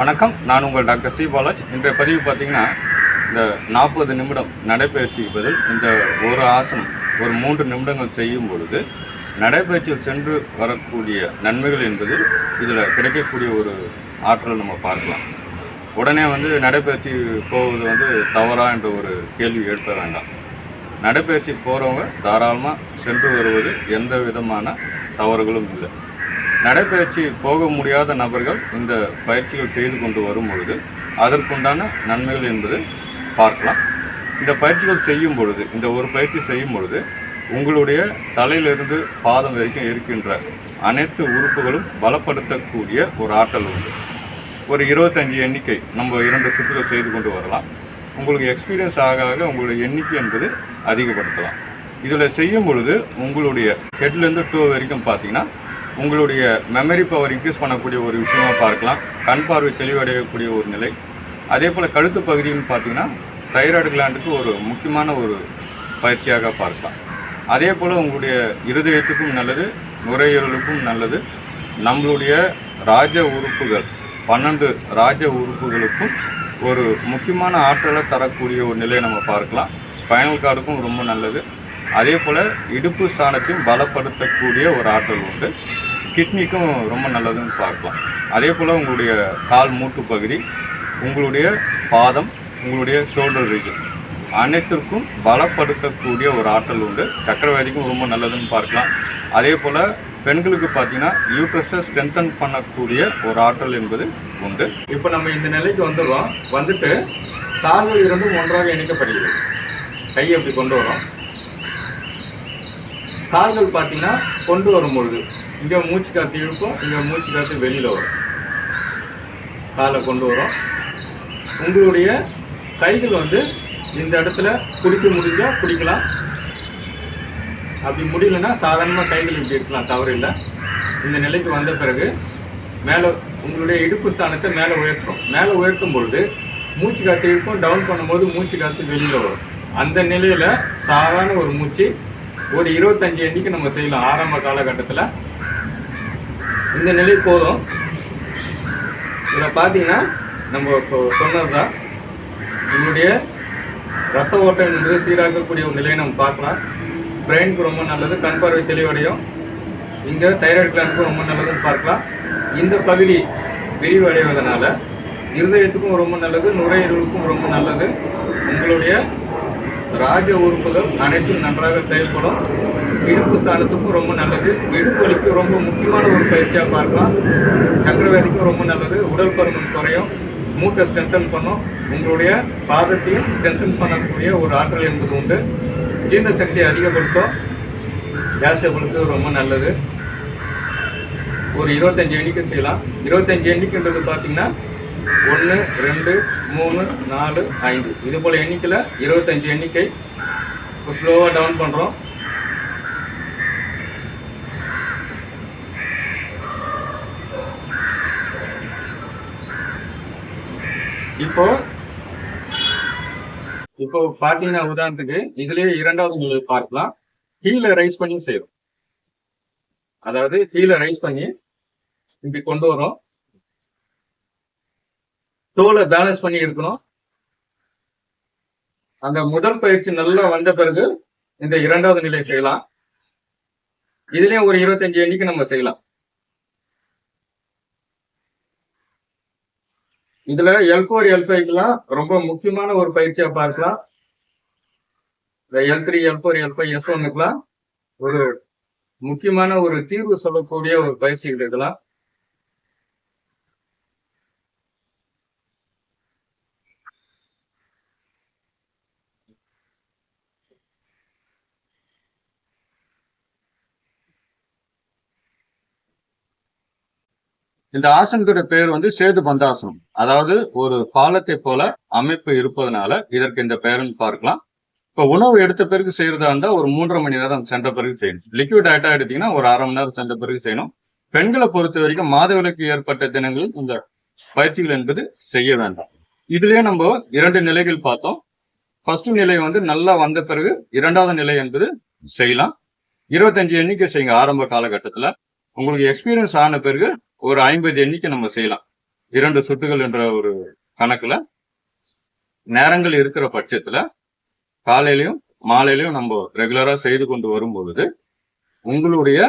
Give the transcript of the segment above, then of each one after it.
வணக்கம். நான் உங்கள் டாக்டர் சி பாலாஜ். இன்றைய பதிவு பார்த்தீங்கன்னா, இந்த 40 நிமிடம் நடைப்பயிற்சிக்கு பதில் இந்த ஒரு ஆசனம் ஒரு 3 நிமிடங்கள் செய்யும் பொழுது நடைப்பயிற்சியில் சென்று வரக்கூடிய நன்மைகள் என்பது இதில் கிடைக்கக்கூடிய ஒரு ஆற்றல் நம்ம பார்க்கலாம். உடனே நடைப்பயிற்சி போவது தவறா என்ற ஒரு கேள்வி எழுப்ப வேண்டாம். நடைப்பயிற்சி போகிறவங்க தாராளமாக சென்று வருவது எந்த விதமான தவறுகளும் இல்லை. நடைப்பயிற்சி போக முடியாத நபர்கள் இந்த பயிற்சிகள் செய்து கொண்டு வரும் பொழுது அதற்குண்டான நன்மைகள் என்பது பார்க்கலாம். இந்த பயிற்சிகள் செய்யும் பொழுது, இந்த ஒரு பயிற்சி செய்யும் பொழுது உங்களுடைய தலையிலிருந்து பாதம் வரைக்கும் இருக்கின்ற அனைத்து உறுப்புகளும் பலப்படுத்தக்கூடிய ஒரு ஆற்றல் உண்டு. ஒரு 25 எண்ணிக்கை நம்ம 2 சுற்றுகள் செய்து கொண்டு வரலாம். உங்களுக்கு எக்ஸ்பீரியன்ஸ் ஆக ஆக உங்களுடைய எண்ணிக்கை என்பது அதிகப்படுத்தலாம். இதில் செய்யும் பொழுது உங்களுடைய ஹெட்லேருந்து டோ வரைக்கும் பார்த்தீங்கன்னா உங்களுடைய மெமரி பவர் இன்க்ரீஸ் பண்ணக்கூடிய ஒரு விஷயமாக பார்க்கலாம். கண் பார்வை தெளிவடையக்கூடிய ஒரு நிலை. அதே போல் கழுத்து பகுதின்னு பார்த்தீங்கன்னா தைராய்டு கிளாண்டுக்கு ஒரு முக்கியமான ஒரு பயிற்சியாக பார்க்கலாம். அதே போல் உங்களுடைய இருதயத்துக்கும் நல்லது, நுரையீரலுக்கும் நல்லது. நம்மளுடைய ராஜ உறுப்புகள் 12 ராஜ உறுப்புகளுக்கும் ஒரு முக்கியமான ஆற்றலை தரக்கூடிய ஒரு நிலையை நம்ம பார்க்கலாம். ஸ்பைனல் கார்டுக்கும் ரொம்ப நல்லது. அதே போல் இடுப்பு ஸ்தானத்தையும் பலப்படுத்தக்கூடிய ஒரு ஆற்றல் உண்டு. கிட்னிக்கும் ரொம்ப நல்லதுன்னு பார்க்கலாம். அதே போல் உங்களுடைய கால் மூட்டு பகுதி, உங்களுடைய பாதம், உங்களுடைய ஷோல்டர் ரீஜன் அனைத்திற்கும் பலப்படுத்தக்கூடிய ஒரு ஆற்றல் உண்டு. சக்கரவியாதிக்கும் ரொம்ப நல்லதுன்னு பார்க்கலாம். அதே போல் பெண்களுக்கு பார்த்தீங்கன்னா யூட்ரஸை ஸ்ட்ரென்தன் பண்ணக்கூடிய ஒரு ஆற்றல் என்பது உண்டு. இப்போ நம்ம இந்த நிலைக்கு வந்துடுறோம். வந்துட்டு கால்கள் இரண்டும் ஒன்றாக இணைக்கப்படுகிறது. கையை அப்படி கொண்டு வரோம். கால்கள் பார்த்தீங்கன்னா கொண்டு வரும்பொழுது இங்கே மூச்சு காற்று இழுக்கும், இங்கே மூச்சு காற்று வெளியில் வரும். காலை கொண்டு வரும். உங்களுடைய கைகள் இந்த இடத்துல குடிக்க முடிஞ்சால் குடிக்கலாம். அப்படி முடியலன்னா சாதாரணமாக கைகள் இப்படி இருக்கலாம், தவறு இல்லை. இந்த நிலைக்கு வந்த பிறகு மேலே உங்களுடைய இடுப்பு ஸ்தானத்தை மேலே உயர்த்தும். மேலே உயர்த்தும் பொழுது மூச்சு காற்று இருக்கும். டவுன் பண்ணும்போது மூச்சு காற்று வெளியில் வரும். அந்த நிலையில் சாதாரண ஒரு மூச்சு ஒரு 25 எண்ணிக்கை நம்ம செய்யலாம். ஆரம்ப காலகட்டத்தில் இந்த நிலை போதும். இதில் பார்த்தீங்கன்னா நம்ம இப்போ சொன்னது தான் உங்களுடைய ரத்த ஓட்டம் என்பது சீராக்கக்கூடிய ஒரு நிலையை நம்ம பார்க்கலாம். பிரெயினுக்கு ரொம்ப நல்லது, கண் பார்வை தெளிவடையும். இங்கே தைராய்டு கிளாண்டுக்கும் ரொம்ப நல்லதுன்னு பார்க்கலாம். இந்த பகுதி விரிவடைவதனால இருதயத்துக்கும் ரொம்ப நல்லது, நுரையீரலுக்கும் ரொம்ப நல்லது. உங்களுடைய ராஜ உறுப்புகள் அனைத்தும் நன்றாக செயல்படும். இடுப்பு ஸ்தானத்துக்கும் ரொம்ப நல்லது. இடுப்பு வலிக்கு ரொம்ப முக்கியமான ஒரு பயிற்சியாக பார்க்கலாம். சக்கரவியாதிக்கும் ரொம்ப நல்லது. உடல் பருமன் குறையும். மூட்டை ஸ்ட்ரென்தன் பண்ணும். உங்களுடைய பாதத்தையும் ஸ்ட்ரென்தன் பண்ணக்கூடிய ஒரு ஆற்றல் என்பது உண்டு. ஜீரண சக்தியை அதிகப்படுத்தும். கேஸ் டபுளுக்கு ரொம்ப நல்லது. ஒரு 25 எண்ணிக்கை செய்யலாம். 25 எண்ணிக்கைன்றது பார்த்தீங்கன்னா 1 2 3 4 5 இது போல் எண்ணிக்கையில் 25 எண்ணிக்கை. இப்போ ஸ்லோவாக டவுன் பண்ணுறோம். இப்போ பார்த்தீங்கன்னா உதாரணத்துக்கு இதுலேயே 2வது நிலை பார்க்கலாம். கீழே ரைஸ் பண்ணி செய்கிறோம். அதாவது கீழே ரைஸ் பண்ணி இப்படி கொண்டு வரோம். தோலை பேலன்ஸ் பண்ணி இருக்கணும். அந்த முதல் பயிற்சி நல்லா வந்த பிறகு இந்த 2வது நிலை செய்யலாம். இதுலயும் ஒரு 25 எண்ணிக்கை நம்ம செய்யலாம். இதுல L4 L5க்குலாம் ரொம்ப முக்கியமான ஒரு பயிற்சியா பார்க்கலாம். L3 L4 L5 S1க்குலாம் ஒரு முக்கியமான ஒரு தீர்வு சொல்லக்கூடிய ஒரு பயிற்சிகள் இதெல்லாம். இந்த ஆசனத்தோட பேர் சேது பந்தாசனம். அதாவது ஒரு பாலத்தை போல அமைப்பு இருப்பதனால இதற்கு இந்த பெயர்னு பார்க்கலாம். இப்போ உணவு எடுத்த பிறகு செய்யறதா இருந்தா ஒரு 3.5 மணி நேரம் சென்ற பிறகு செய்யணும். லிக்விட் டயட்டா எடுத்தீங்கன்னா ஒரு 1/2 மணி நேரம் சென்ற பிறகு செய்யணும். பெண்களை பொறுத்த வரைக்கும் மாதவிலக்கு ஏற்பட்ட தினங்களில் இந்த பயிற்சிகள் என்பது செய்ய வேண்டாம். இதுலயே நம்ம 2 நிலைகள் பார்த்தோம். ஃபர்ஸ்ட் நிலை நல்லா வந்த பிறகு 2வது நிலை என்பது செய்யலாம். 25 எண்ணிக்கை செய்யுங்க. ஆரம்ப காலகட்டத்தில் உங்களுக்கு எக்ஸ்பீரியன்ஸ் ஆன பிறகு ஒரு 50 எண்ணிக்கை நம்ம செய்யலாம். 2 சுட்டுகள் என்ற ஒரு கணக்குல நேரங்கள் இருக்கிற பட்சத்துல காலையிலயும் மாலையிலயும் நம்ம ரெகுலரா செய்து கொண்டு வரும் பொழுது உங்களுடைய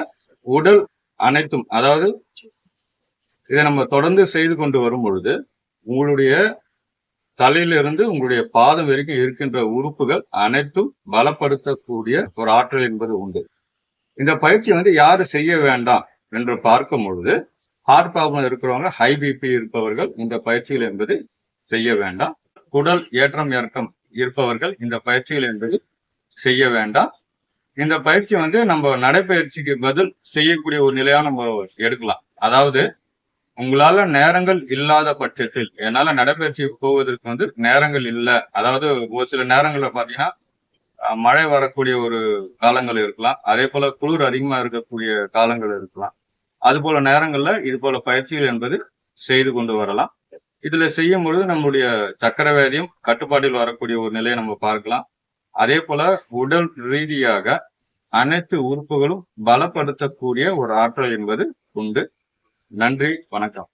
உடல் அனைத்தும், அதாவது இதை நம்ம தொடர்ந்து செய்து கொண்டு வரும் பொழுது உங்களுடைய தலையிலிருந்து உங்களுடைய பாதம் வரைக்கும் இருக்கின்ற உறுப்புகள் அனைத்தும் பலப்படுத்தக்கூடிய ஒரு ஆற்றல் என்பது உண்டு. இந்த பயிற்சி யாரு செய்ய வேண்டாம் என்று பார்க்கும் பொழுது ஹார்ட் ப்ராப்ளம் இருக்கிறவங்க, ஹை பிபி இருப்பவர்கள் இந்த பயிற்சிகள் என்பது செய்ய வேண்டாம். குடல் ஏற்றம் இறக்கம் இருப்பவர்கள் இந்த பயிற்சிகள் என்பது செய்ய வேண்டாம். இந்த பயிற்சி நம்ம நடைப்பயிற்சிக்கு பதில் செய்யக்கூடிய ஒரு நிலையா நம்ம எடுக்கலாம். அதாவது உங்களால நேரங்கள் இல்லாத பட்சத்தில், என்னால நடைப்பயிற்சி போவதற்கு நேரங்கள் இல்லை, அதாவது ஒரு சில நேரங்கள்ல பாத்தீங்கன்னா மழை வரக்கூடிய ஒரு காலங்கள் இருக்கலாம், அதே போல குளிர் அதிகமா இருக்கக்கூடிய காலங்கள் இருக்கலாம். அது போல நேரங்கள்ல இது போல பயிற்சிகள் என்பது செய்து கொண்டு வரலாம். இதுல செய்யும் பொழுது நம்முடைய சக்கரை வியாதியும் கட்டுப்பாட்டில் வரக்கூடிய ஒரு நிலையை நம்ம பார்க்கலாம். அதே போல உடல் ரீதியாக அனைத்து உறுப்புகளும் பலப்படுத்தக்கூடிய ஒரு ஆற்றல் என்பது உண்டு. நன்றி, வணக்கம்.